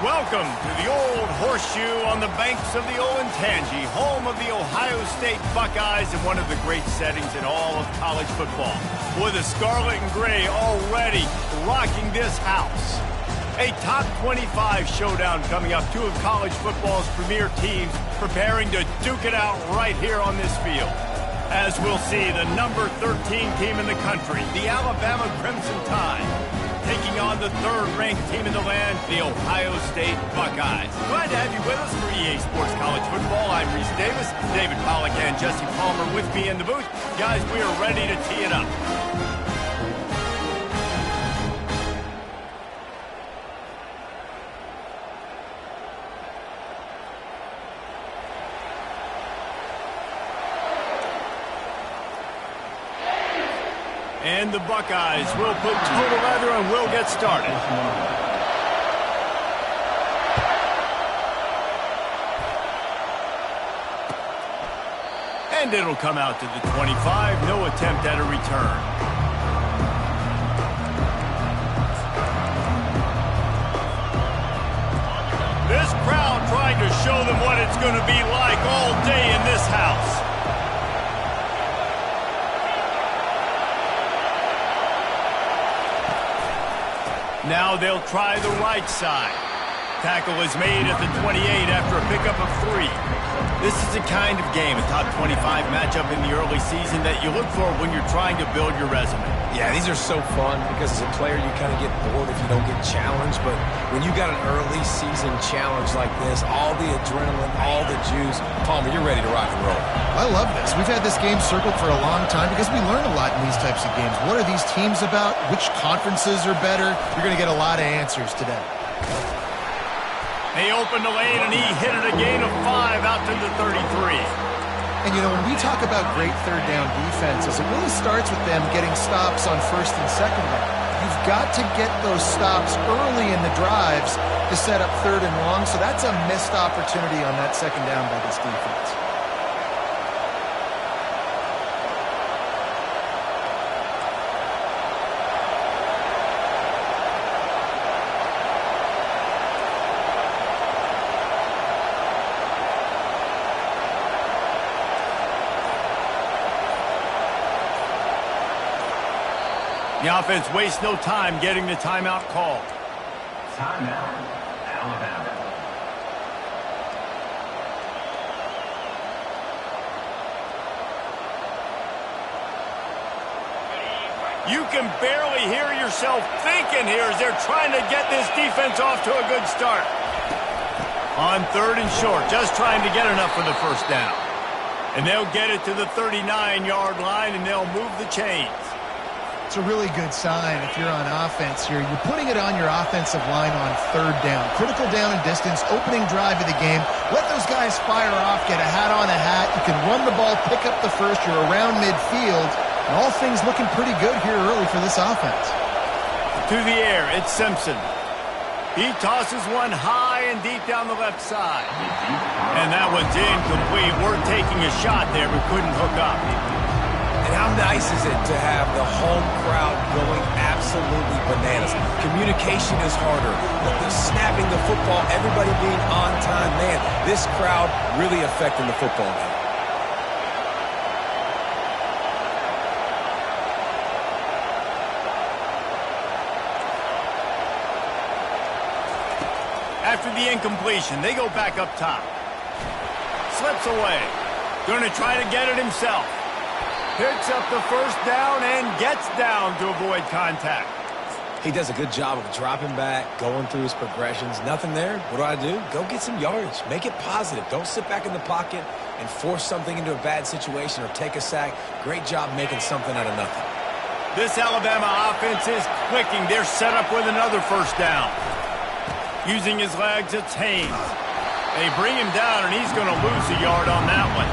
Welcome to the Old Horseshoe on the banks of the Olentangy, home of the Ohio State Buckeyes and one of the great settings in all of college football. With the scarlet and gray already rocking this house. A top 25 showdown coming up. Two of college football's premier teams preparing to duke it out right here on this field. As we'll see, the number 13 team in the country, the Alabama Crimson Tide, taking on the third-ranked team in the land, the Ohio State Buckeyes. Glad to have you with us for EA Sports College Football. I'm Reese Davis, David Pollack and Jesse Palmer with me in the booth. Guys, we are ready to tee it up. And the Buckeyes will put total leather and will get started. And it'll come out to the 25. No attempt at a return. This crowd trying to show them what it's going to be like all day in this house. Now they'll try the right side. Tackle is made at the 28 after a pickup of 3. This is the kind of game, a top 25 matchup in the early season, that you look for when you're trying to build your resume. Yeah, these are so fun because as a player you kind of get bored if you don't get challenged. But when you got an early season challenge like this, all the adrenaline, all the juice, Palmer, you're ready to rock and roll. I love this. We've had this game circled for a long time because we learn a lot in these types of games. What are these teams about? Which conferences are better? You're going to get a lot of answers today. They opened the lane and he hit it a gain of 5 out to the 33. And, you know, when we talk about great third down defenses, it really starts with them getting stops on first and second down. You've got to get those stops early in the drives to set up third and long, so that's a missed opportunity on that second down by this defense. The offense wastes no time getting the timeout called. Timeout, Alabama. You can barely hear yourself thinking here as they're trying to get this defense off to a good start. On third and short, just trying to get enough for the first down. And they'll get it to the 39-yard line, and they'll move the chains. It's a really good sign if you're on offense here. You're putting it on your offensive line on third down. Critical down and distance, opening drive of the game. Let those guys fire off, get a hat on a hat. You can run the ball, pick up the first. You're around midfield. And all things looking pretty good here early for this offense. To the air, it's Simpson. He tosses one high and deep down the left side. And that one's incomplete. We're taking a shot there, but couldn't hook up. And how nice is it to have the home crowd going absolutely bananas? Communication is harder. The snapping the football, everybody being on time. Man, this crowd really affecting the football game. After the incompletion, they go back up top. Slips away. Going to try to get it himself. Picks up the first down and gets down to avoid contact. He does a good job of dropping back, going through his progressions. Nothing there. What do? Go get some yardage. Make it positive. Don't sit back in the pocket and force something into a bad situation or take a sack. Great job making something out of nothing. This Alabama offense is clicking. They're set up with another first down. Using his legs, it's Haynes. They bring him down, and he's going to lose a yard on that one.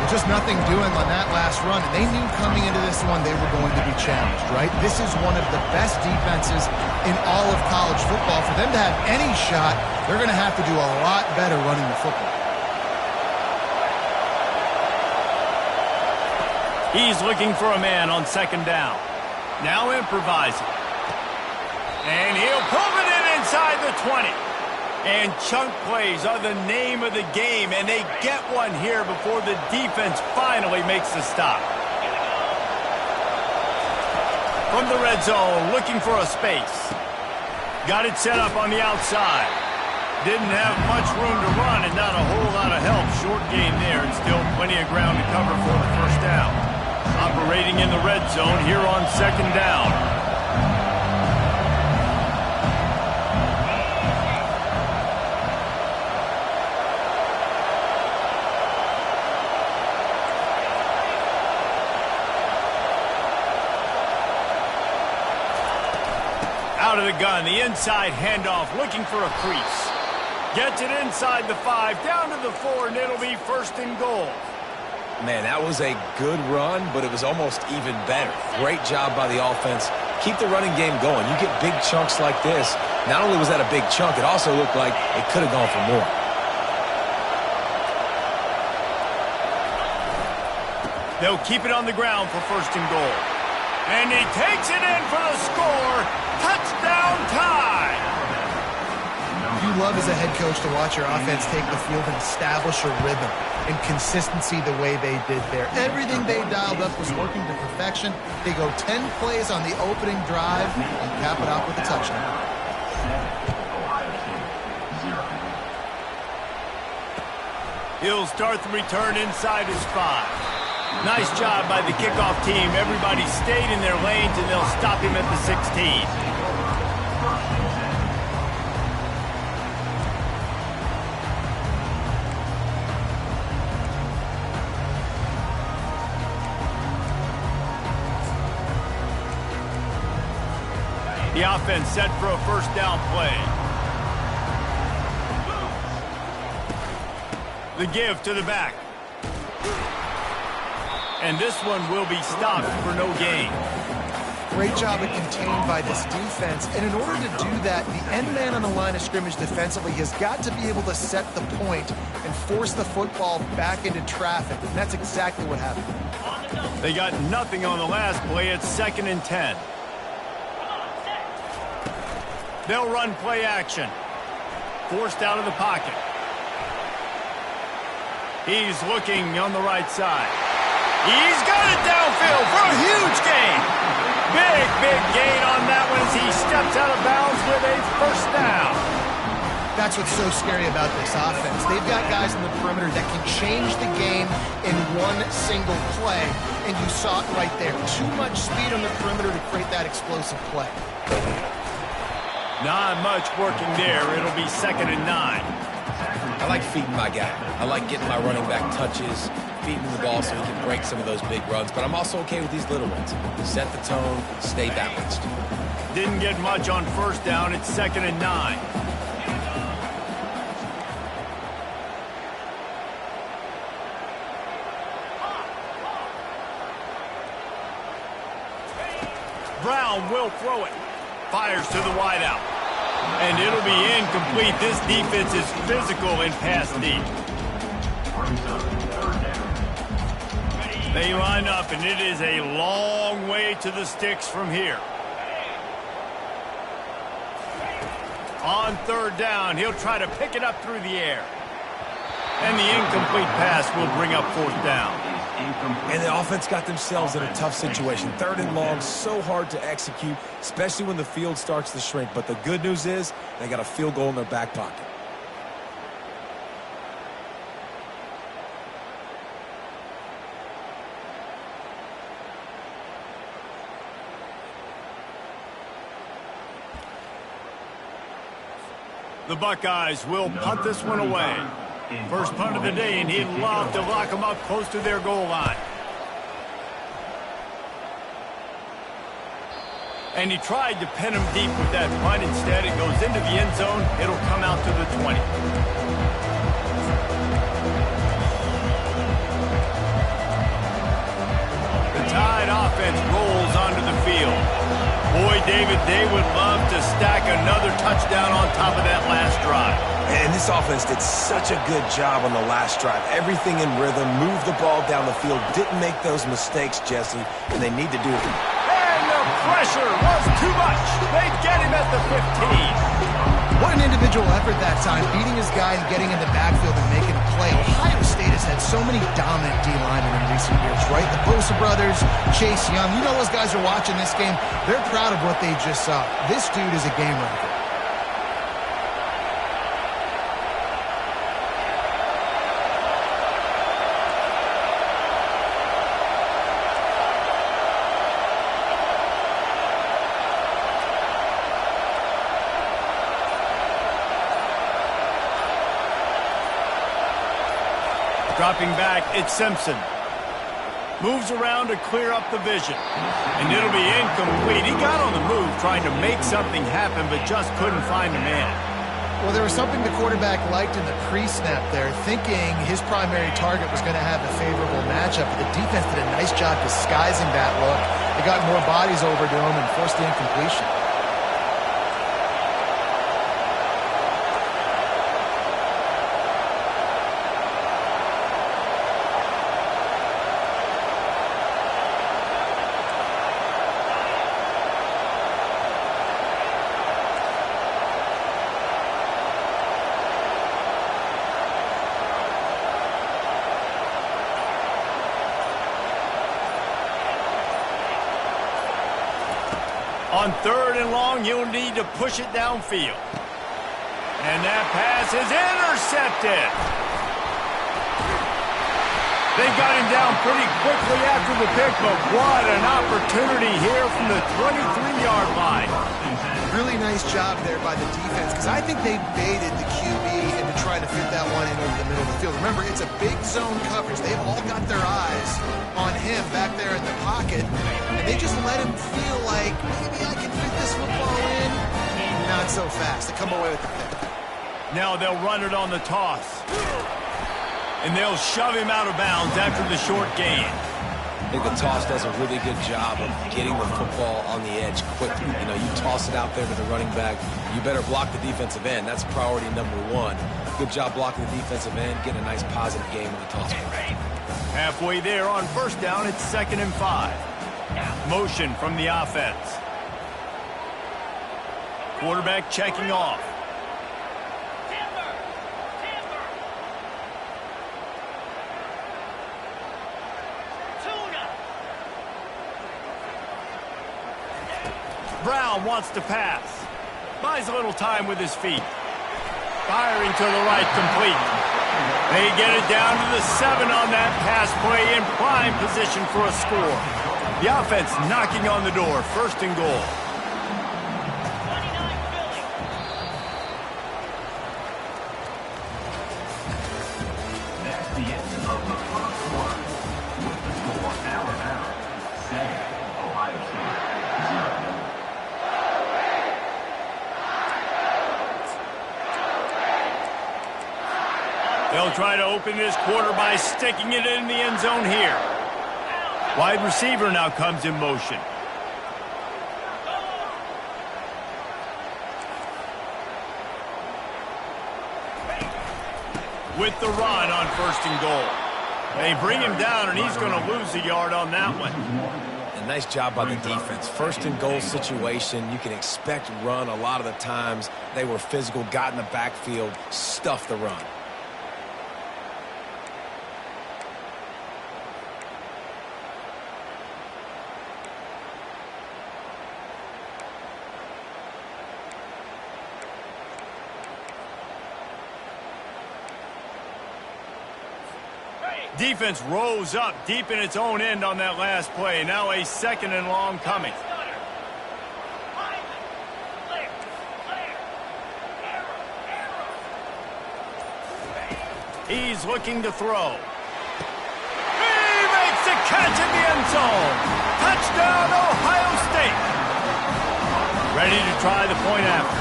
Just nothing doing on that last run. And they knew coming into this one they were going to be challenged, right? This is one of the best defenses in all of college football. For them to have any shot, they're going to have to do a lot better running the football. He's looking for a man on second down. Now improvising. And he'll pull it in inside the 20. And chunk plays are the name of the game, and they get one here before the defense finally makes the stop. From the red zone, looking for a space. Got it set up on the outside. Didn't have much room to run and not a whole lot of help. Short gain there and still plenty of ground to cover for the first down. Operating in the red zone here on second down. Out of the gun, the inside handoff, looking for a crease. Gets it inside the 5, down to the 4, and it'll be first and goal. Man, that was a good run, but it was almost even better. Great job by the offense. Keep the running game going. You get big chunks like this. Not only was that a big chunk, it also looked like it could have gone for more. They'll keep it on the ground for first and goal. And he takes it in for the score. Touchdown tie. You love as a head coach to watch your offense take the field and establish a rhythm and consistency the way they did there. Everything they dialed up was working to perfection. They go 10 plays on the opening drive and cap it off with a touchdown. He'll start the return inside his 5. Nice job by the kickoff team. Everybody stayed in their lanes, and they'll stop him at the 16. The offense set for a first down play. The give to the back. And this one will be stopped for no gain. Great job at contained by this defense. And in order to do that, the end man on the line of scrimmage defensively has got to be able to set the point and force the football back into traffic. And that's exactly what happened. They got nothing on the last play. It's 2nd and 10. They'll run play action. Forced out of the pocket. He's looking on the right side. He's got it downfield for a huge gain. Big gain on that one as he steps out of bounds with a first down. That's what's so scary about this offense. They've got guys in the perimeter that can change the game in one single play, and you saw it right there. Too much speed on the perimeter to create that explosive play. Not much working there. It'll be 2nd and 9. I like feeding my guy. I like getting my running back touches, feeding the ball so he can break some of those big runs, but I'm also okay with these little ones. Set the tone, stay balanced. Didn't get much on first down. It's 2nd and 9. Brown will throw it. Fires to the wideout. And it'll be incomplete. This defense is physical and pass deep. They line up, and it is a long way to the sticks from here. On 3rd down, he'll try to pick it up through the air. And the incomplete pass will bring up 4th down. And the offense got themselves in a tough situation. 3rd and long, so hard to execute, especially when the field starts to shrink. But the good news is they got a field goal in their back pocket. The Buckeyes will punt this one away. First punt of the day, and he'd love to lock them up close to their goal line. And he tried to pin him deep with that punt. Instead, it goes into the end zone. It'll come out to the 20. The Tide offense rolls onto the field. Boy, David, they would love to stack another touchdown on top of that last drive. And this offense did such a good job on the last drive. Everything in rhythm, moved the ball down the field, didn't make those mistakes, Jesse, and they need to do it. And the The pressure was too much. They get him at the 15. What an individual effort that time, beating his guy and getting in the backfield and making a play. Ohio State has had so many dominant D-linemen in recent years, right? The Bosa brothers, Chase Young. You know those guys are watching this game. They're proud of what they just saw. This dude is a game record. Dropping back, it's Simpson. Moves around to clear up the vision. And it'll be incomplete. He got on the move trying to make something happen, but just couldn't find a man. Well, there was something the quarterback liked in the pre-snap there, thinking his primary target was going to have a favorable matchup. But the defense did a nice job disguising that look. They got more bodies over to him and forced the incompletion. On 3rd and long, you'll need to push it downfield. And that pass is intercepted. They got him down pretty quickly after the pick, but what an opportunity here from the 23-yard line. Really nice job there by the defense, because I think they baited the QB into trying to fit that one in over the middle of the field. Remember, it's a big zone coverage. They've all got their eyes on him back there in the pocket, and they just let him feel like, maybe I can fit this football in. Not so fast. They come away with the pick. Now they'll run it on the toss. And they'll shove him out of bounds after the short gain. I think the toss does a really good job of getting the football on the edge quickly. You know, you toss it out there to the running back, you better block the defensive end. That's priority number one. Good job blocking the defensive end, get a nice positive game on the toss. Halfway there on 1st down, it's 2nd and 5. Motion from the offense. Quarterback checking off. Brown wants to pass. Buys a little time with his feet. Firing to the right, complete. They get it down to the 7 on that pass play in prime position for a score. The offense knocking on the door, 1st and goal. That's the end of the first quarter. With the score, Alabama 7, Ohio State 0. They'll try to open this quarter by sticking it in the end zone here. Wide receiver now comes in motion. With the run on 1st and goal. They bring him down, and he's going to lose a yard on that one. A nice job by the defense. 1st and goal situation, you can expect run a lot of the times. They were physical, got in the backfield, stuffed the run. Defense rose up deep in its own end on that last play. Now a 2nd and long coming. He's looking to throw. He makes the catch in the end zone. Touchdown, Ohio State. Ready to try the point after.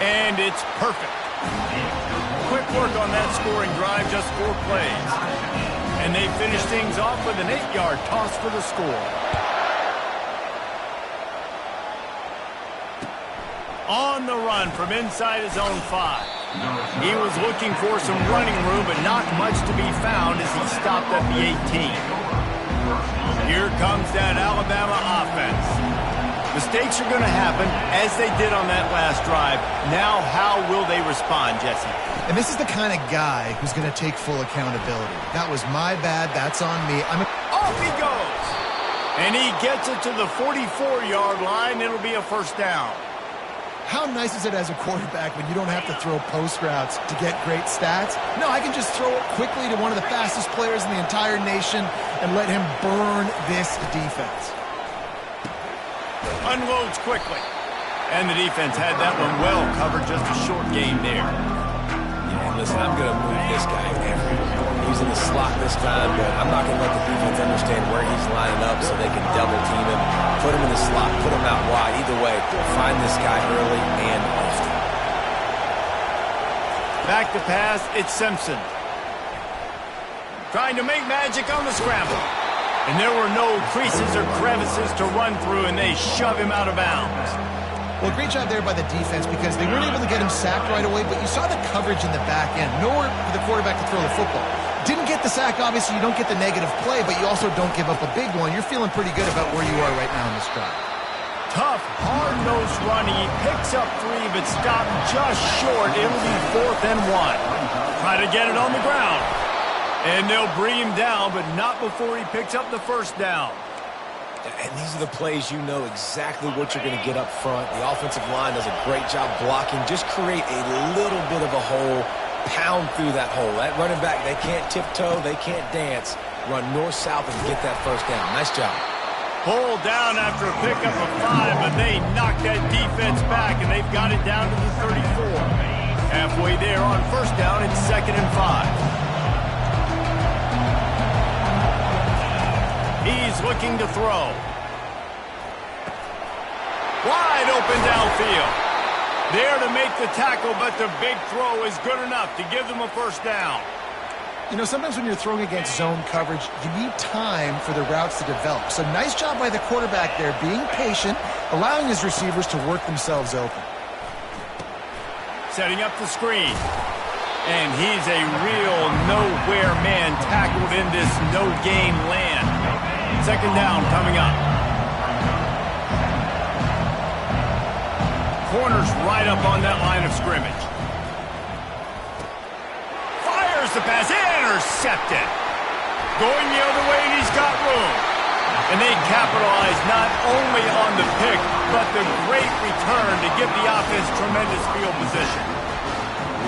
And it's perfect. Quick work on that scoring drive, just 4 plays. And they finish things off with an 8-yard toss for the score. On the run from inside his own 5. He was looking for some running room, but not much to be found as he stopped at the 18. Here comes that Alabama offense. Mistakes are going to happen, as they did on that last drive. Now, how will they respond, Jesse? And this is the kind of guy who's going to take full accountability. That was my bad. That's on me. Off he goes. And he gets it to the 44-yard line. It'll be a first down. How nice is it as a quarterback when you don't have to throw post routes to get great stats? No, I can just throw it quickly to one of the fastest players in the entire nation and let him burn this defense. Unloads quickly. And the defense had that one well covered. Just a short game there. Yeah, listen, I'm going to move this guy everywhere. He's in the slot this time, but I'm not going to let the defense understand where he's lining up so they can double team him, put him in the slot, put him out wide. Either way, find this guy early and often. Back to pass, it's Simpson. Trying to make magic on the scramble. And there were no creases or crevices to run through, and they shove him out of bounds. Well, great job there by the defense because they weren't able to get him sacked right away, but you saw the coverage in the back end. Nowhere for the quarterback to throw the football. Didn't get the sack, obviously. You don't get the negative play, but you also don't give up a big one. You're feeling pretty good about where you are right now in this drive. Tough, hard-nosed running. He picks up 3, but stopped just short. It'll be 4th and 1. Try to get it on the ground. And they'll bring him down, but not before he picks up the first down. And these are the plays you know exactly what you're going to get up front. The offensive line does a great job blocking. Just create a little bit of a hole, pound through that hole. That running back, they can't tiptoe, they can't dance. Run north-south and get that first down. Nice job. Pulled down after a pickup of 5, but they knocked that defense back, and they've got it down to the 34. Halfway there on first down, it's 2nd and 5. He's looking to throw. Wide open downfield. There to make the tackle, but the big throw is good enough to give them a first down. You know, sometimes when you're throwing against zone coverage, you need time for the routes to develop. So nice job by the quarterback there, being patient, allowing his receivers to work themselves open. Setting up the screen. And he's a real nowhere man tackled in this no-gain land. 2nd down coming up. Corner's right up on that line of scrimmage. Fires the pass. Intercepted. Going the other way, and he's got room. And they capitalize not only on the pick, but the great return to give the offense tremendous field position.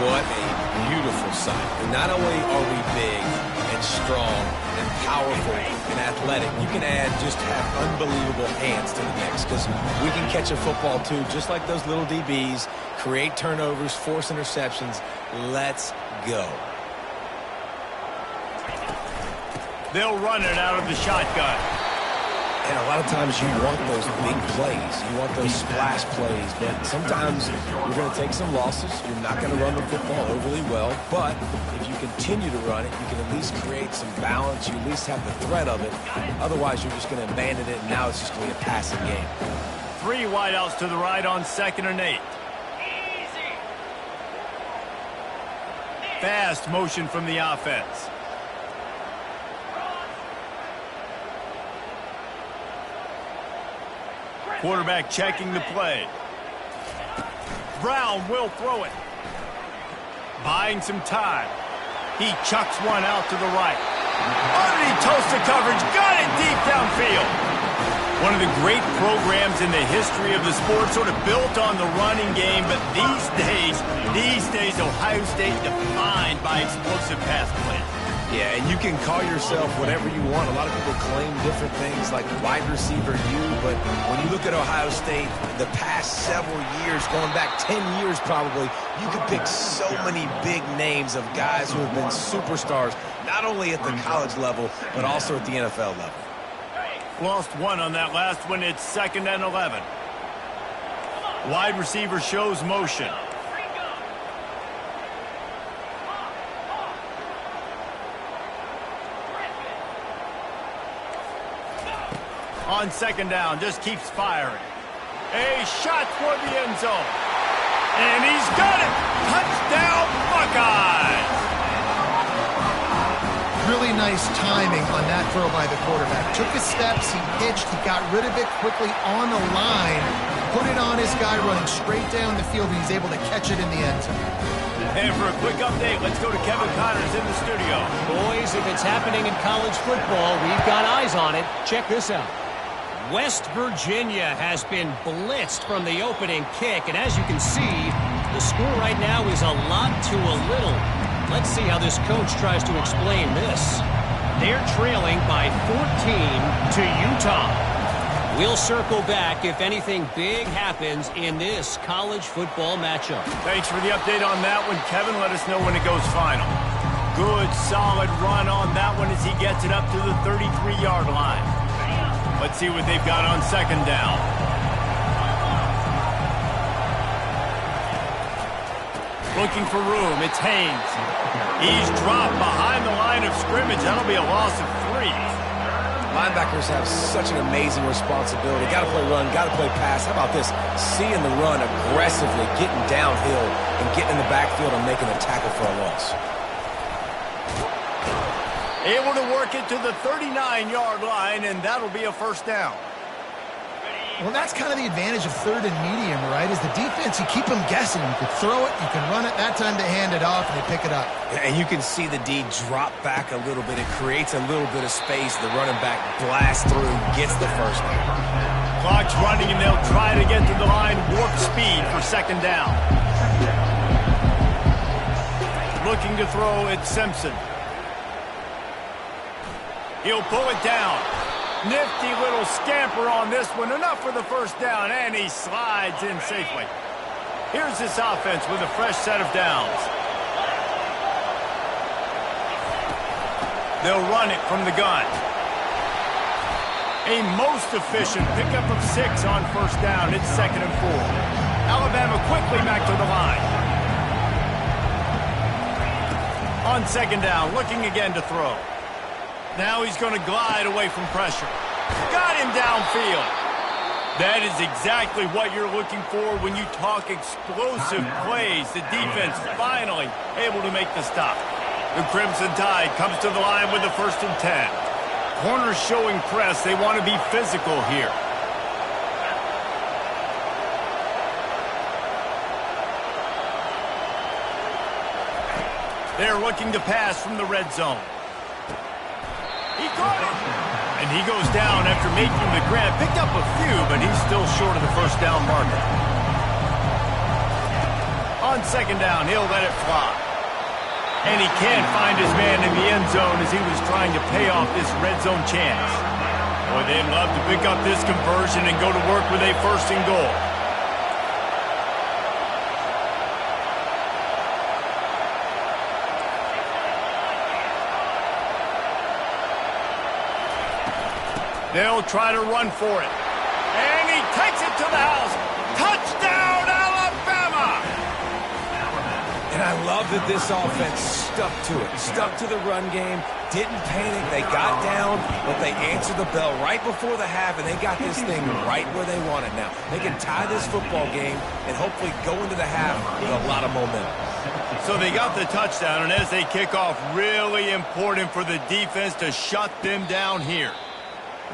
What a beautiful sight. And not only are we big and strong and powerful and athletic, you can just have unbelievable hands to the mix because we can catch a football too, just like those little DBs, create turnovers, force interceptions. Let's go. They'll run it out of the shotgun. And a lot of times you want those big plays. You want those splash plays. But sometimes you're going to take some losses. You're not going to run the football overly well. But if you continue to run it, you can at least create some balance. You at least have the threat of it. Otherwise, you're just going to abandon it, and now it's just going to be a passing game. 3 wideouts to the right on 2nd and 8. Fast motion from the offense. Quarterback checking the play. Brown will throw it. Buying some time. He chucks one out to the right. Underneath toasted coverage. Got it deep downfield. One of the great programs in the history of the sport, sort of built on the running game, but these days, Ohio State defined by explosive pass play. Yeah, and you can call yourself whatever you want. A lot of people claim different things like wide receiver U, but when you look at Ohio State, the past several years, going back 10 years probably, you could pick so many big names of guys who have been superstars, not only at the college level, but also at the NFL level. Lost one on that last one. It's 2nd and 11. Wide receiver shows motion. On 2nd down, just keeps firing. A shot toward the end zone. And he's got it! Touchdown, Buckeyes! really nice timing on that throw by the quarterback. Took his steps, he pitched, he got rid of it quickly on the line, put it on his guy running straight down the field, and he's able to catch it in the end zone. And for a quick update, let's go to Kevin Connors in the studio. Boys, if it's happening in college football, we've got eyes on it. Check this out. West Virginia has been blitzed from the opening kick, and as you can see, the score right now is a lot to a little. Let's see how this coach tries to explain this. They're trailing by 14 to Utah. We'll circle back if anything big happens in this college football matchup. Thanks for the update on that one, Kevin. Let us know when it goes final. Good, solid run on that one as he gets it up to the 33-yard line. Let's see what they've got on second down. Looking for room. It's Haynes. He's dropped behind the line of scrimmage. That'll be a loss of 3. Linebackers have such an amazing responsibility. Got to play run, got to play pass. How about this? Seeing the run aggressively, getting downhill, and getting in the backfield and making a tackle for a loss. Able to work it to the 39-yard line, and that'll be a first down. Well, that's kind of the advantage of third and medium, right? Is the defense, you keep them guessing. You can throw it, you can run it. That time they hand it off, and they pick it up. And you can see the D drop back a little bit. It creates a little bit of space. The running back blasts through, gets the first down. Clock's running, and they'll try to get to the line. Warp speed for second down. Looking to throw, it's Simpson. He'll pull it down. Nifty little scamper on this one. Enough for the first down, and he slides in safely. Here's this offense with a fresh set of downs. They'll run it from the gun. A most efficient pickup of 6 on first down. It's 2nd and 4. Alabama quickly back to the line. On second down, looking again to throw. Now he's going to glide away from pressure. Got him downfield. That is exactly what you're looking for when you talk explosive plays. The defense finally able to make the stop. The Crimson Tide comes to the line with the 1st and 10. Corners showing press. They want to be physical here. They're looking to pass from the red zone. He caught it. And he goes down after making the grab. Picked up a few, but he's still short of the first down marker. On second down, he'll let it fly. And he can't find his man in the end zone as he was trying to pay off this red zone chance. Boy, they'd love to pick up this conversion and go to work with a 1st and goal. They'll try to run for it. And he takes it to the house. Touchdown, Alabama! And I love that this offense stuck to it. Stuck to the run game. Didn't panic. They got down, but they answered the bell right before the half, and they got this thing right where they want it now. They can tie this football game and hopefully go into the half with a lot of momentum. So they got the touchdown, and as they kick off, really important for the defense to shut them down here.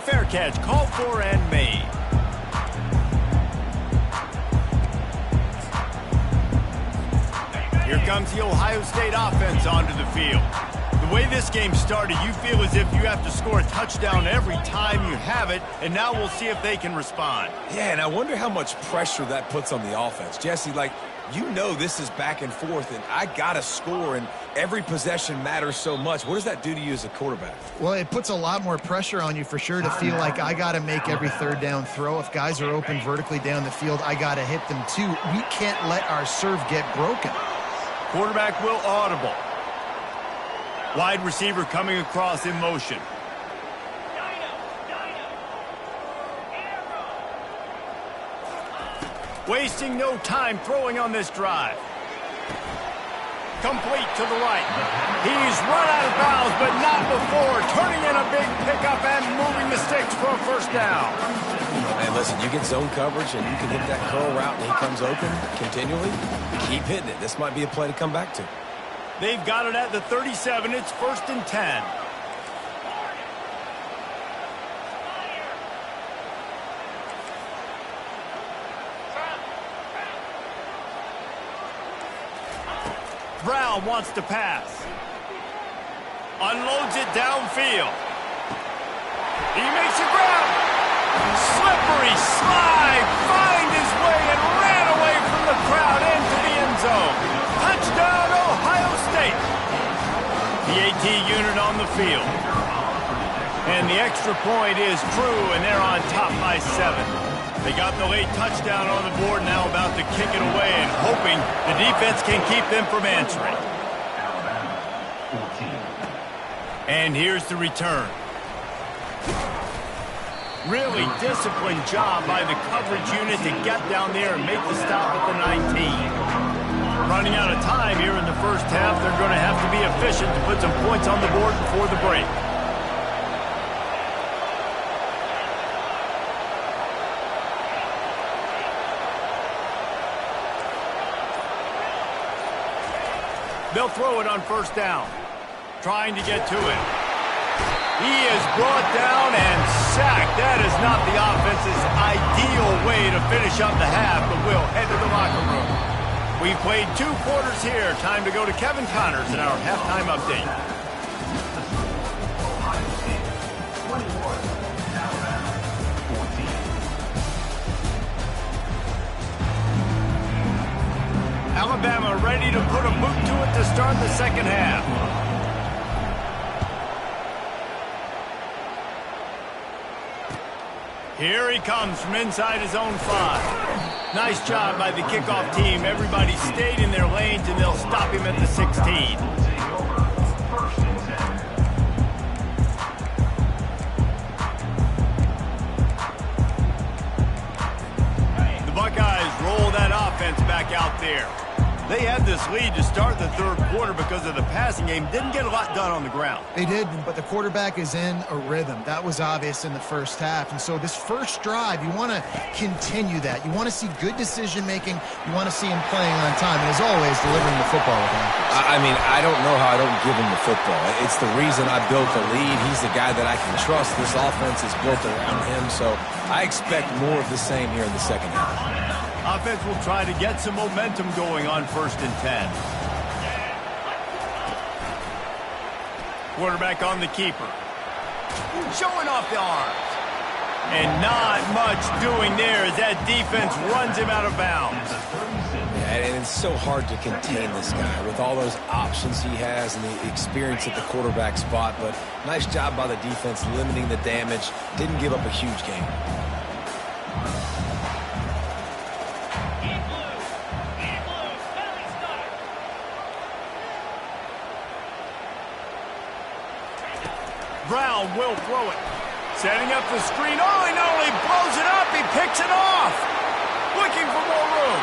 Fair catch, called for and made. Here comes the Ohio State offense onto the field. The way this game started, you feel as if you have to score a touchdown every time you have it, and now we'll see if they can respond. Yeah, and I wonder how much pressure that puts on the offense. Jesse, like, you know this is back and forth, and I got to score, and every possession matters so much. What does that do to you as a quarterback? Well, it puts a lot more pressure on you for sure to feel like I got to make every third down throw. If guys are open vertically down the field, I got to hit them too. We can't let our serve get broken. Quarterback will audible. Wide receiver coming across in motion. Wasting no time throwing on this drive. Complete to the right. He's run out of bounds, but not before. Turning in a big pickup and moving the sticks for a first down. Man, listen, you get zone coverage and you can hit that curl route and he comes open continually. Keep hitting it. This might be a play to come back to. They've got it at the 37. It's 1st and 10. Brown wants to pass. Unloads it downfield. He makes a grab. Slippery slide. Find his way and ran away from the crowd into the end zone. Touchdown, Ohio State. The AT unit on the field. And the extra point is true, and they're on top by 7. They got the late touchdown on the board, now about to kick it away and hoping the defense can keep them from answering. And here's the return. Really disciplined job by the coverage unit to get down there and make the stop at the 19. Running out of time here in the first half, they're going to have to be efficient to put some points on the board before the break. They'll throw it on first down. Trying to get to it. He is brought down and sacked. That is not the offense's ideal way to finish up the half, but we'll head to the locker room. We've played 2 quarters here. Time to go to Kevin Connors in our halftime update. Alabama ready to put a boot to it to start the second half. Here he comes from inside his own 5. Nice job by the kickoff team. Everybody stayed in their lanes, and they'll stop him at the 16. The Buckeyes roll that offense back out there. They had this lead to start the third quarter because of the passing game. Didn't get a lot done on the ground. They did, but the quarterback is in a rhythm. That was obvious in the first half. And so this first drive, you want to continue that. You want to see good decision-making. You want to see him playing on time. And as always, delivering the football with accuracy. I mean, I don't know how I don't give him the football. It's the reason I built the lead. He's the guy that I can trust. This offense is built around him. So I expect more of the same here in the second half. Offense will try to get some momentum going on 1st and 10. Quarterback on the keeper. Showing off the arms. And not much doing there as that defense runs him out of bounds. Yeah, and it's so hard to contain this guy with all those options he has and the experience at the quarterback spot. But nice job by the defense limiting the damage. Didn't give up a huge game. Brown will throw it. Setting up the screen. Oh, he not only blows it up, he picks it off. Looking for more room.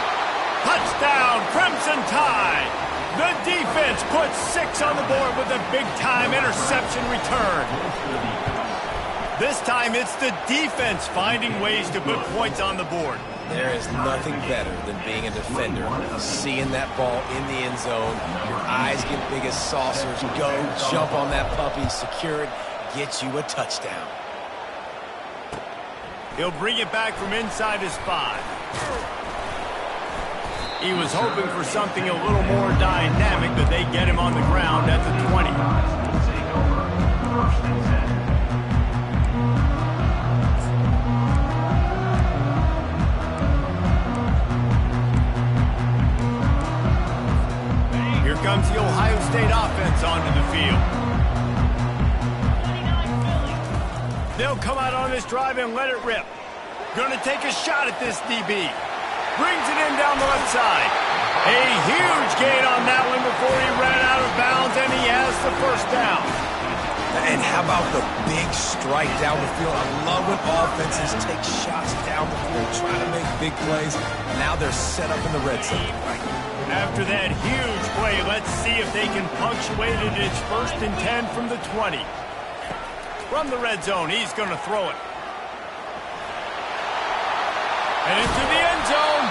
Touchdown, Crimson Tide. The defense puts 6 on the board with a big-time interception return. This time, it's the defense finding ways to put points on the board. There is nothing better than being a defender, seeing that ball in the end zone. Your eyes get big as saucers. Go, jump on that puppy, secure it, get you a touchdown. He'll bring it back from inside his 5. He was hoping for something a little more dynamic, but they get him on the ground at the 20. Here comes the Ohio State offense onto the field. They'll come out on this drive and let it rip. Going to take a shot at this DB. Brings it in down the left side. A huge gain on that one before he ran out of bounds, and he has the first down. And how about the big strike down the field? I love when offenses take shots down the field, trying to make big plays. Now they're set up in the red zone. After that huge play, let's see if they can punctuate it. It's 1st and 10 from the 20. From the red zone, he's going to throw it. And into the end zone.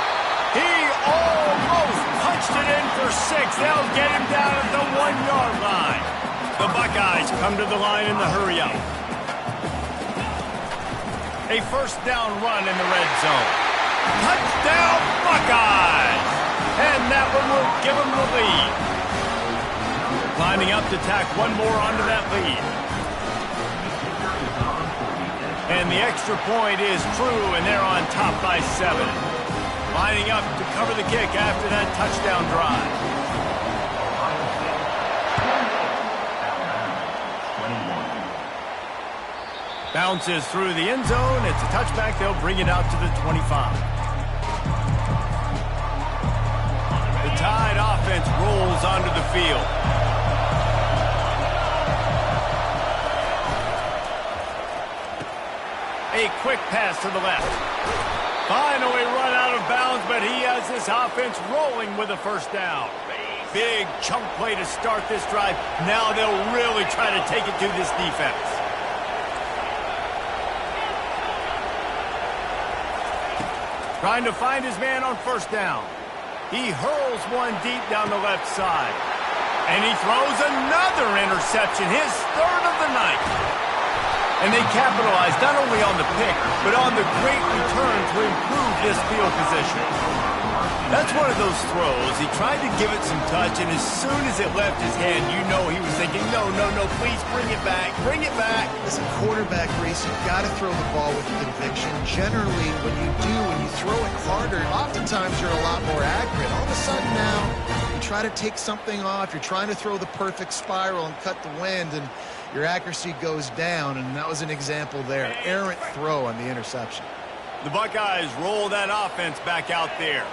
He almost punched it in for 6. They'll get him down at the 1-yard line. The Buckeyes come to the line in the hurry-up. A first down run in the red zone. Touchdown, Buckeyes! And that one will give them the lead. Lining up to tack one more onto that lead. And the extra point is true, and they're on top by 7. Lining up to cover the kick after that touchdown drive. Bounces through the end zone. It's a touchback. They'll bring it out to the 25. The Tide offense rolls onto the field. A quick pass to the left. Finally run out of bounds, but he has this offense rolling with a first down. Big chunk play to start this drive. Now they'll really try to take it to this defense. Trying to find his man on first down. He hurls one deep down the left side. And he throws another interception, his third of the night. And they capitalize not only on the pick, but on the great return to improve this field position. That's one of those throws. He tried to give it some touch, and as soon as it left his hand, you know he was thinking, no, please bring it back, bring it back. As a quarterback, Reese, you've got to throw the ball with conviction. Generally, when you throw it harder, oftentimes you're a lot more accurate. All of a sudden now, you try to take something off, you're trying to throw the perfect spiral and cut the wind, and your accuracy goes down, and that was an example there. Errant throw on the interception. The Buckeyes roll that offense back out there.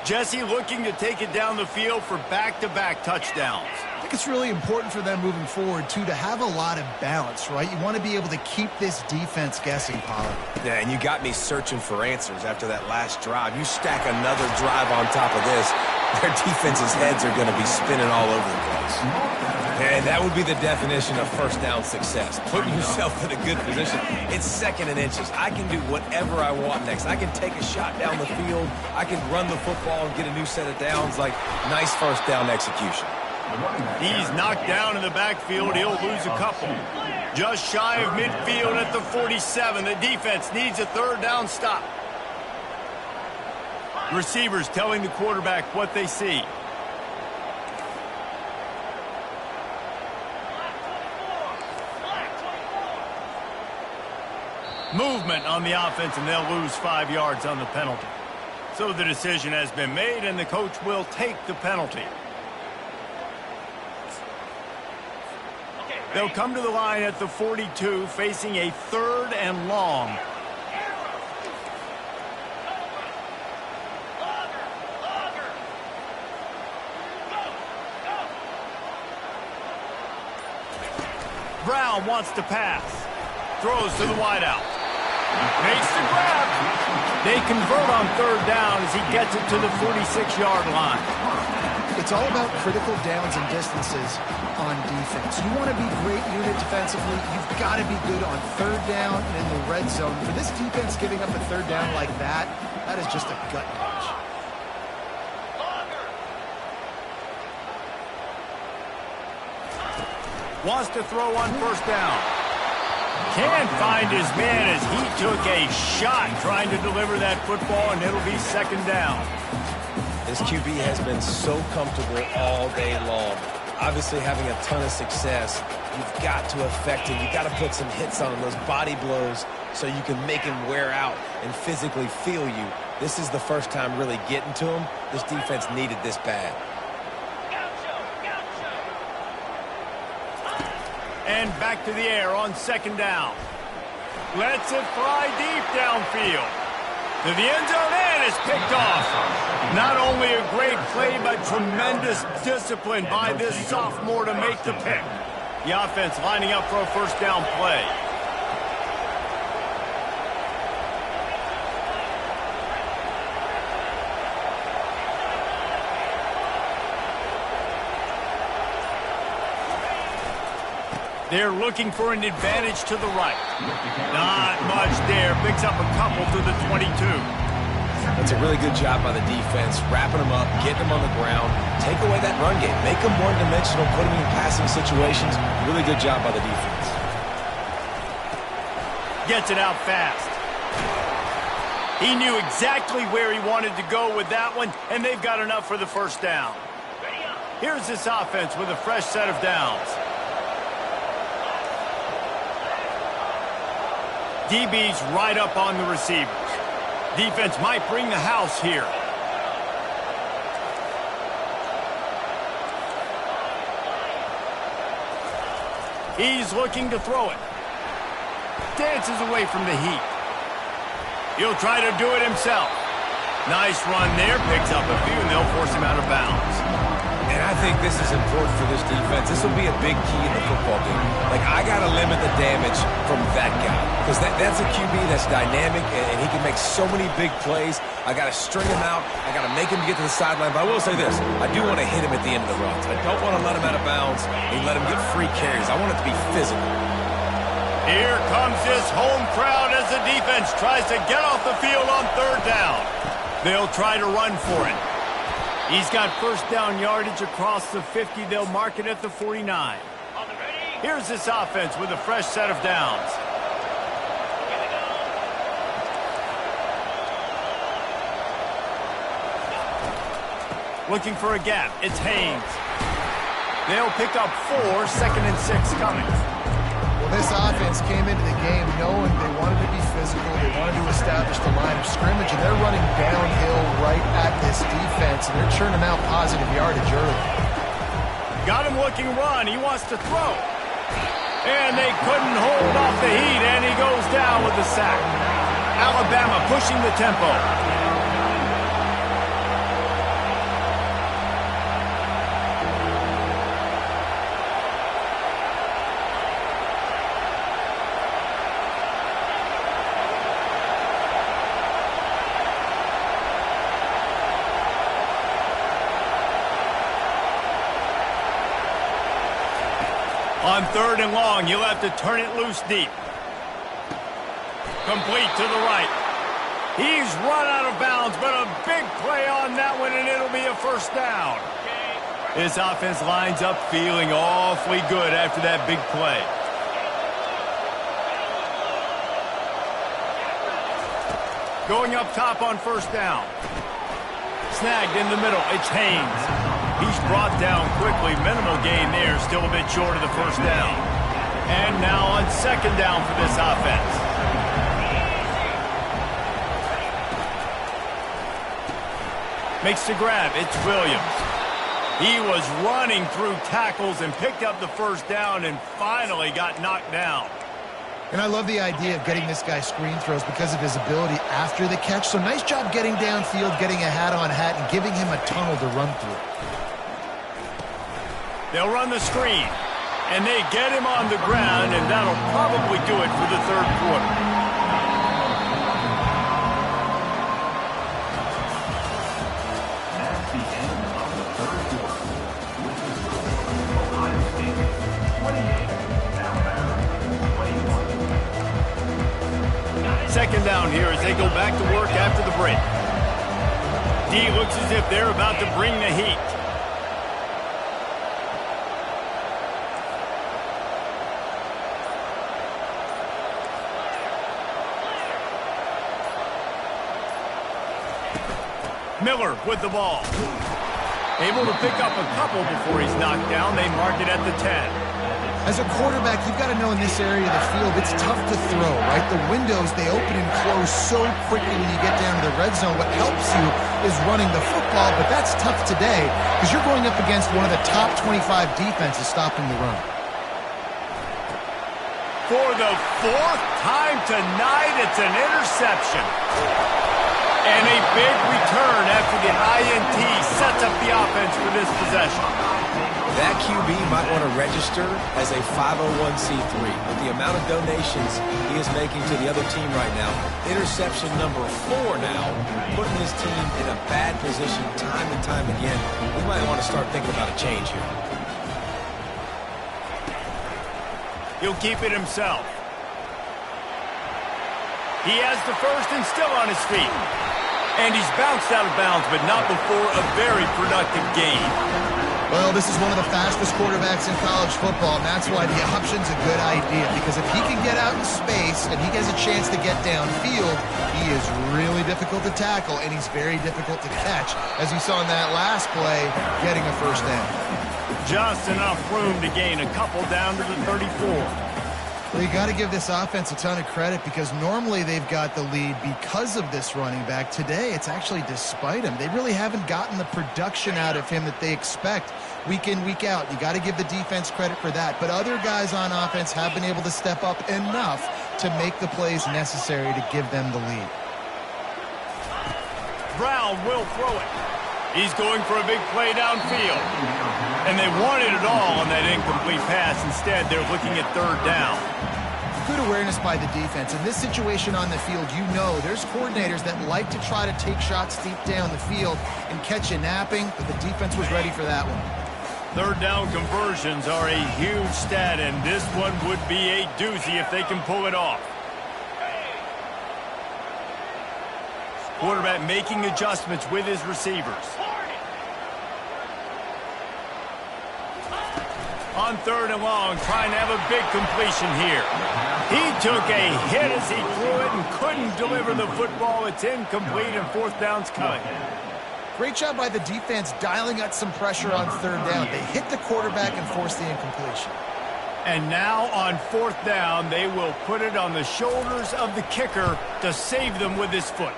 Jesse looking to take it down the field for back-to-back touchdowns. I think it's really important for them moving forward, too, to have a lot of balance, right? You want to be able to keep this defense guessing, Pollard. Yeah, and you got me searching for answers after that last drive. You stack another drive on top of this, their defense's heads are going to be spinning all over the place. And that would be the definition of first down success. Putting yourself in a good position. It's second and inches. I can do whatever I want next. I can take a shot down the field. I can run the football and get a new set of downs. Like, nice first down execution. He's knocked down in the backfield. He'll lose a couple. Just shy of midfield at the 47. The defense needs a third down stop. Receivers telling the quarterback what they see. Movement on the offense, and they'll lose 5 yards on the penalty. So the decision has been made, and the coach will take the penalty. They'll come to the line at the 42, facing a third and long. Brown wants to pass. Throws to the wideout. Makes the grab. They convert on third down as he gets it to the 46-yard line. It's all about critical downs and distances on defense. You want to be great unit defensively. You've got to be good on third down and in the red zone. For this defense giving up a third down like that, that is just a gut punch. Wants to throw on first down. Can't find his man as he took a shot trying to deliver that football, and it'll be second down. This QB has been so comfortable all day long. Obviously having a ton of success. You've got to affect him. You've got to put some hits on him, those body blows, so you can make him wear out and physically feel you. This is the first time really getting to him. This defense needed this bad. And back to the air on second down. Lets it fly deep downfield. To the end zone, and it's picked off. Not only a great play, but tremendous discipline by this sophomore to make the pick. The offense lining up for a first down play. They're looking for an advantage to the right. Not much there. Picks up a couple to the 22. That's a really good job by the defense, wrapping them up, getting them on the ground, take away that run game, make them one-dimensional, put them in passing situations. Really good job by the defense. Gets it out fast. He knew exactly where he wanted to go with that one, and they've got enough for the first down. Here's this offense with a fresh set of downs. DB's right up on the receivers. Defense might bring the house here. He's looking to throw it. Dances away from the heat. He'll try to do it himself. Nice run there. Picks up a few, and they'll force him out of bounds. And I think this is important for this defense. This will be a big key in the football game. Like, I got to limit the damage from that guy. Because that's a QB that's dynamic, and he can make so many big plays. I got to string him out. I got to make him get to the sideline. But I will say this. I do want to hit him at the end of the runs. I don't want to let him out of bounds and let him get free carries. I want it to be physical. Here comes this home crowd as the defense tries to get off the field on third down. They'll try to run for it. He's got first down yardage across the 50. They'll mark it at the 49. Here's this offense with a fresh set of downs. Looking for a gap. It's Haynes. They'll pick up 4, 2nd and 6 coming. Well, this offense came into the game knowing they wanted to be physical. They wanted to establish the line of scrimmage, and they're running downhill right at this defense, and they're churning out positive yardage early. Got him looking run. He wants to throw. And they couldn't hold off the heat, and he goes down with the sack. Alabama pushing the tempo. On third and long, you'll have to turn it loose deep. Complete to the right. He's run out of bounds, but a big play on that one, and it'll be a first down. This offense lines up feeling awfully good after that big play. Going up top on first down. Snagged in the middle. It's Haynes. He's brought down quickly. Minimal gain there. Still a bit short of the first down. And now on second down for this offense. Makes the grab. It's Williams. He was running through tackles and picked up the first down and finally got knocked down. And I love the idea of getting this guy screen throws because of his ability after the catch. So nice job getting downfield, getting a hat-on-hat, and giving him a tunnel to run through. They'll run the screen, and they get him on the ground, and that'll probably do it for the third quarter. That's the end of the third quarter. With the score, Ohio State 28, Alabama 21. Second down here as they go back to work after the break. D looks as if they're about to bring the heat. Miller with the ball. Able to pick up a couple before he's knocked down. They mark it at the 10. As a quarterback, you've got to know in this area of the field, it's tough to throw, right? The windows, they open and close so quickly when you get down to the red zone. What helps you is running the football, but that's tough today because you're going up against one of the top 25 defenses stopping the run. For the 4th time tonight, it's an interception. And a big return after the INT sets up the offense for this possession. That QB might want to register as a 501c3. With the amount of donations he is making to the other team right now, interception number 4 now, putting his team in a bad position time and time again. We might want to start thinking about a change here. He'll keep it himself. He has the first and still on his feet. And he's bounced out of bounds, but not before a very productive gain. Well, this is one of the fastest quarterbacks in college football, and that's why the option's a good idea, because if he can get out in space and he has a chance to get downfield, he is really difficult to tackle, and he's very difficult to catch, as you saw in that last play, getting a first down. Just enough room to gain a couple down to the 34. Well, you got to give this offense a ton of credit, because normally they've got the lead because of this running back. Today, it's actually despite him. They really haven't gotten the production out of him that they expect week in, week out. You got to give the defense credit for that. But other guys on offense have been able to step up enough to make the plays necessary to give them the lead. Brown will throw it. He's going for a big play downfield. And they wanted it all on that incomplete pass. Instead, they're looking at third down. Good awareness by the defense. In this situation on the field, you know there's coordinators that like to try to take shots deep down the field and catch you napping, but the defense was ready for that one. Third down conversions are a huge stat, and this one would be a doozy if they can pull it off. Quarterback making adjustments with his receivers. On third and long, trying to have a big completion here. He took a hit as he threw it and couldn't deliver the football. It's incomplete, and fourth down's coming. Great job by the defense dialing up some pressure on third down. They hit the quarterback and forced the incompletion. And now on fourth down, they will put it on the shoulders of the kicker to save them with his foot.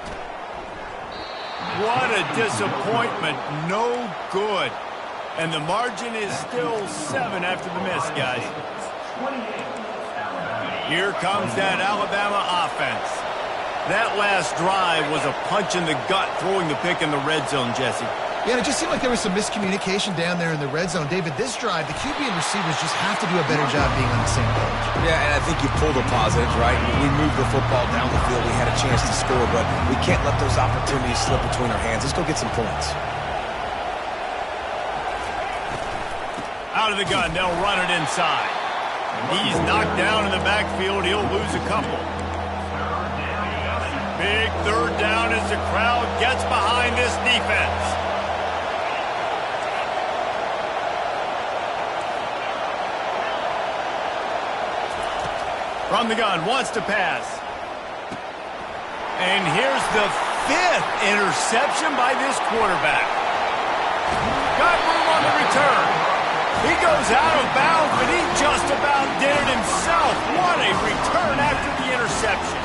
What a disappointment. No good. And the margin is still 7 after the miss, guys. Here comes that Alabama offense. That last drive was a punch in the gut, throwing the pick in the red zone, Jesse. Yeah, it just seemed like there was some miscommunication down there in the red zone. David, this drive, the QB and receivers just have to do a better job being on the same page. Yeah, and I think you pulled the positives, right? We moved the football down the field. We had a chance to score, but we can't let those opportunities slip between our hands. Let's go get some points. Out of the gun, they'll run it inside. He's knocked down in the backfield. He'll lose a couple. Big third down as the crowd gets behind this defense. From the gun, wants to pass. And here's the 5th interception by this quarterback. Got room on the return. He goes out of bounds, but he just about did it himself. What a return after the interception.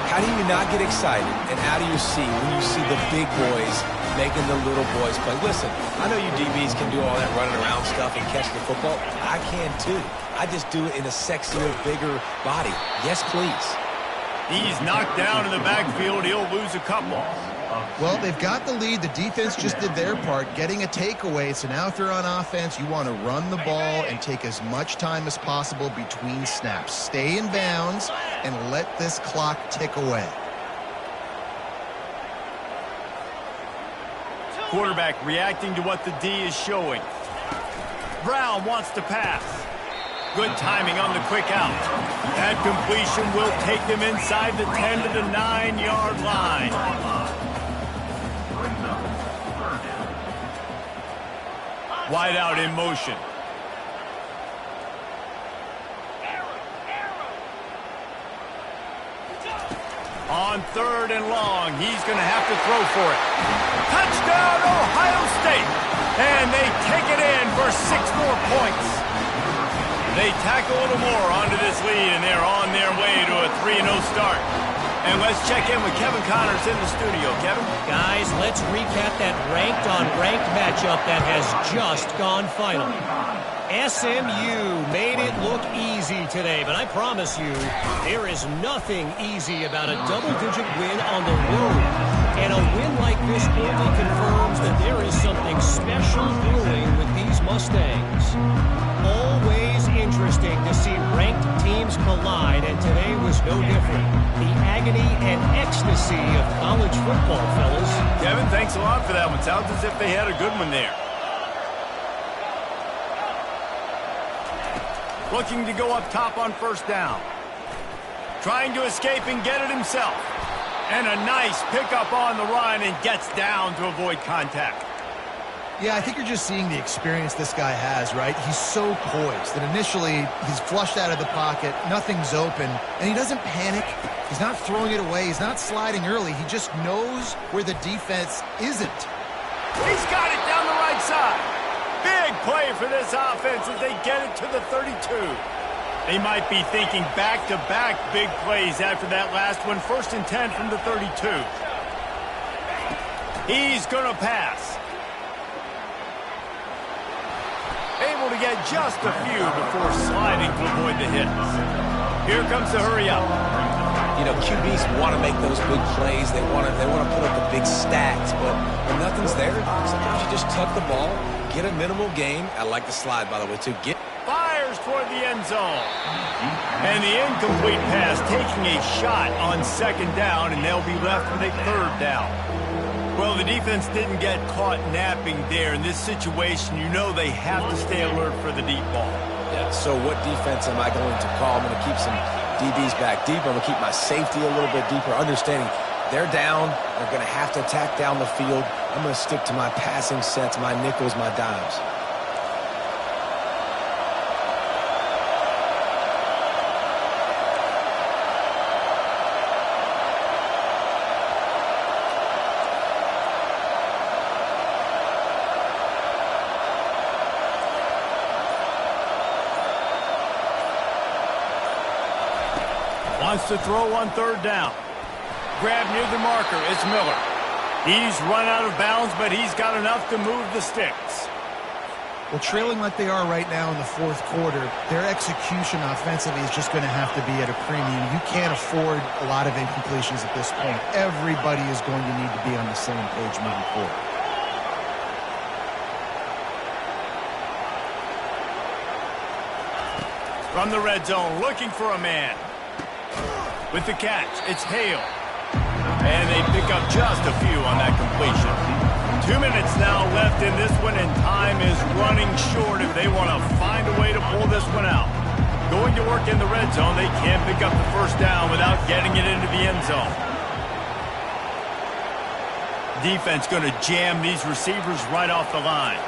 How do you not get excited, and how do you see when you see the big boys making the little boys play? Listen, I know you DBs can do all that running around stuff and catch the football. I can too. I just do it in a sexier, bigger body. Yes, please. He's knocked down in the backfield. He'll lose a couple. Well, they've got the lead. The defense just did their part, getting a takeaway. So now if you're on offense, you want to run the ball and take as much time as possible between snaps. Stay in bounds and let this clock tick away. Quarterback reacting to what the D is showing. Brown wants to pass. Good timing on the quick out. That completion will take them inside the 10 to the 9-yard line. Wide out in motion. On third and long, he's going to have to throw for it. Touchdown, Ohio State! And they take it in for 6 more points. They tack a little more onto this lead, and they're on their way to a 3-0 start. And let's check in with Kevin Connors in the studio. Kevin? Guys, let's recap that ranked-on-ranked matchup that has just gone final. SMU made it look easy today, but I promise you, there is nothing easy about a double-digit win on the road. And a win like this only confirms that there is something special brewing with these Mustangs. Always interesting to see ranked teams collide, and today was no different. The agony and ecstasy of college football, fellas. Kevin, thanks a lot for that one. Sounds as if they had a good one there. Looking to go up top on first down. Trying to escape and get it himself. And a nice pickup on the run, and gets down to avoid contact. Yeah, I think you're just seeing the experience this guy has, right? He's so poised that initially he's flushed out of the pocket, nothing's open, and he doesn't panic. He's not throwing it away. He's not sliding early. He just knows where the defense isn't. He's got it down the right side. Big play for this offense as they get it to the 32. They might be thinking back-to-back big plays after that last one. 1st and 10 from the 32. He's going to pass. Able to get just a few before sliding to avoid the hits. Here comes the hurry up. You know, QBs want to make those big plays. They want to put up the big stats, but when nothing's there, sometimes you just tuck the ball, get a minimal gain. I like the slide, by the way, too. Fires toward the end zone. And the incomplete pass taking a shot on 2nd down, and they'll be left with a 3rd down. Well, the defense didn't get caught napping there. In this situation, you know they have to stay alert for the deep ball. Yeah, so what defense am I going to call? I'm going to keep some DBs back deep. I'm going to keep my safety a little bit deeper, understanding they're down. They're going to have to attack down the field. I'm going to stick to my passing sets, my nickels, my dimes. Wants to throw on 3rd down. Grab near the marker. It's Miller. He's run out of bounds, but he's got enough to move the sticks. Well, trailing like they are right now in the 4th quarter, their execution offensively is just going to have to be at a premium. You can't afford a lot of incompletions at this point. Everybody is going to need to be on the same page moving forward. From the red zone, looking for a man. With the catch, it's Hale. And they pick up just a few on that completion. 2 minutes now left in this one, and time is running short if they want to find a way to pull this one out. Going to work in the red zone, they can't pick up the 1st down without getting it into the end zone. Defense going to jam these receivers right off the line.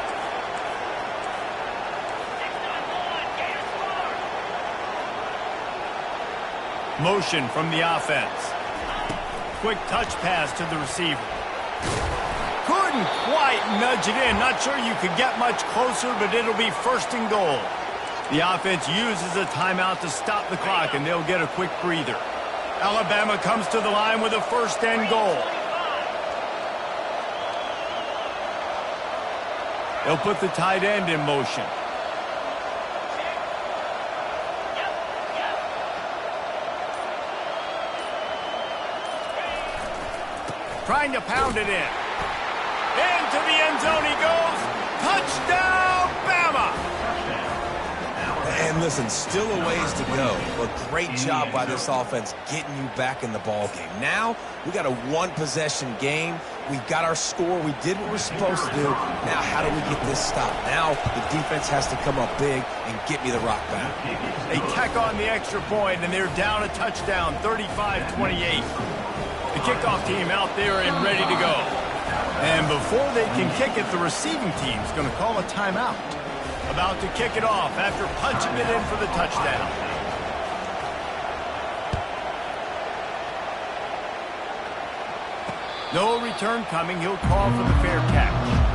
Motion from the offense. Quick touch pass to the receiver. Couldn't quite nudge it in. Not sure you could get much closer, but it'll be 1st and goal. The offense uses a timeout to stop the clock, and they'll get a quick breather. Alabama comes to the line with a 1st and goal. They'll put the tight end in motion. Trying to pound it in. Into the end zone he goes. Touchdown, Bama! And listen, still a ways to go, but great job by this offense getting you back in the ball game. Now, we got a 1-possession game. We got our score. We did what we're supposed to do. Now, how do we get this stopped? Now, the defense has to come up big and get me the rock back. They tack on the extra point, and they're down a touchdown, 35-28. The kickoff team out there and ready to go. And before they can kick it, the receiving team's going to call a timeout. About to kick it off after punching it in for the touchdown. No return coming. He'll call for the fair catch.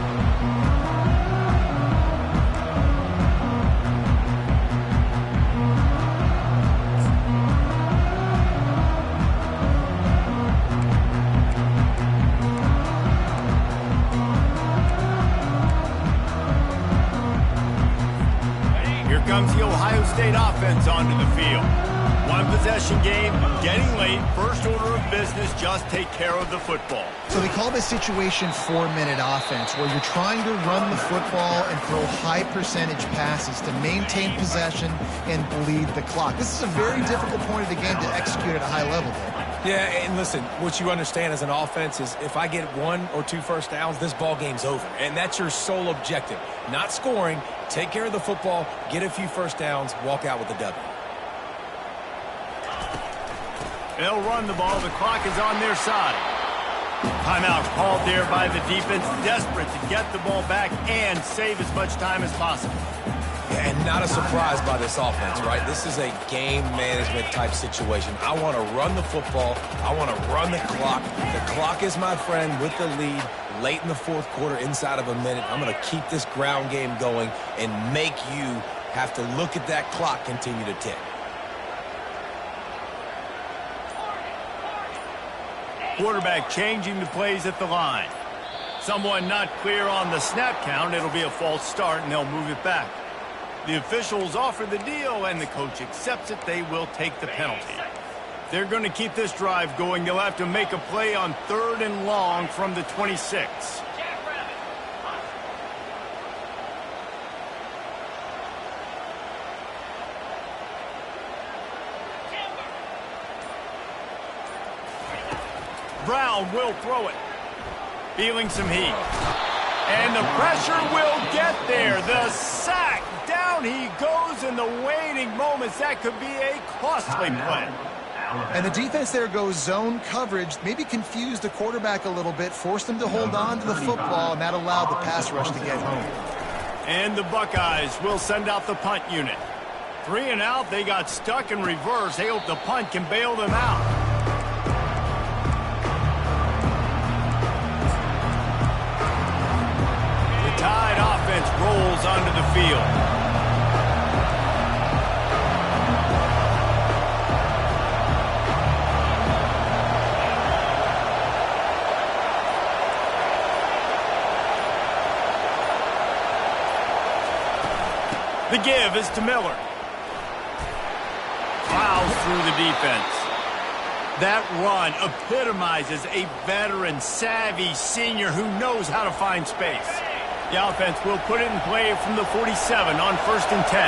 Comes the Ohio State offense onto the field. 1-possession game, getting late. First order of business, just take care of the football. So they call this situation 4-minute offense, where you're trying to run the football and throw high-percentage passes to maintain possession and bleed the clock. This is a very difficult point of the game to execute at a high level, though. Yeah, and listen, what you understand as an offense is if I get 1 or 2 first downs, this ball game's over. And that's your sole objective. Not scoring, take care of the football, get a few first downs, walk out with a W. They'll run the ball. The clock is on their side. Timeout called there by the defense, desperate to get the ball back and save as much time as possible. And not a surprise by this offense, right? This is a game management type situation. I want to run the football. I want to run the clock. The clock is my friend with the lead late in the fourth quarter, inside of a minute. I'm going to keep this ground game going and make you have to look at that clock continue to tick. Quarterback changing the plays at the line. Someone not clear on the snap count. It'll be a false start, and they'll move it back. The officials offer the deal, and the coach accepts it. They will take the penalty. They're going to keep this drive going. They'll have to make a play on 3rd and long from the 26. Brown will throw it. Feeling some heat. And the pressure will get there. The sack. Down he goes in the waiting moments. That could be a costly play. And the defense there goes zone coverage, maybe confused the quarterback a little bit, forced him to hold on to the football, and that allowed the pass rush to get home. And the Buckeyes will send out the punt unit. 3 and out, they got stuck in reverse. They hope the punt can bail them out. Tide offense rolls onto the field. The give is to Miller. Plows through the defense. That run epitomizes a veteran, savvy senior who knows how to find space. The offense will put it in play from the 47 on 1st and 10.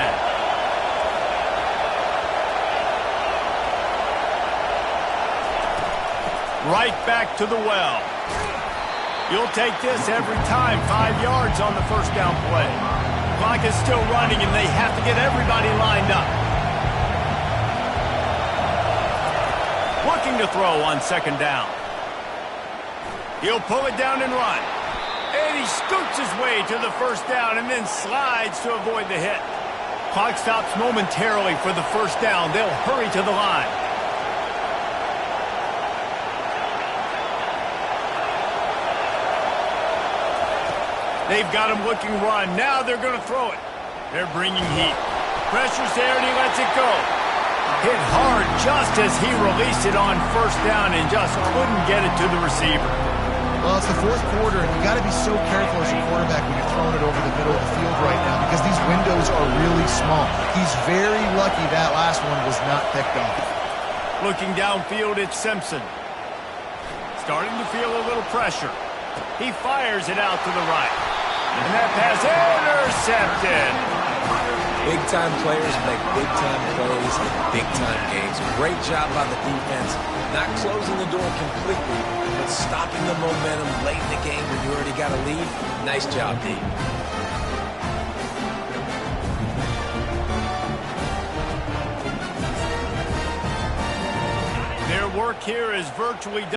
Right back to the well. You'll take this every time. 5 yards on the first down play. Clock is still running, and they have to get everybody lined up. Looking to throw on 2nd down. He'll pull it down and run. And he scoots his way to the 1st down and then slides to avoid the hit. Clock stops momentarily for the 1st down. They'll hurry to the line. They've got him looking run. Now they're going to throw it. They're bringing heat. Pressure's there, and he lets it go. Hit hard just as he released it on 1st down and just couldn't get it to the receiver. Well, it's the 4th quarter, and you got to be so careful as a quarterback when you're throwing it over the middle of the field right now because these windows are really small. He's very lucky that last one was not picked off. Looking downfield, it's Simpson. Starting to feel a little pressure. He fires it out to the right. And that pass intercepted. Big-time players make big-time plays in big-time games. Great job by the defense. Not closing the door completely, but stopping the momentum late in the game when you already got a lead. Nice job, D. Their work here is virtually done.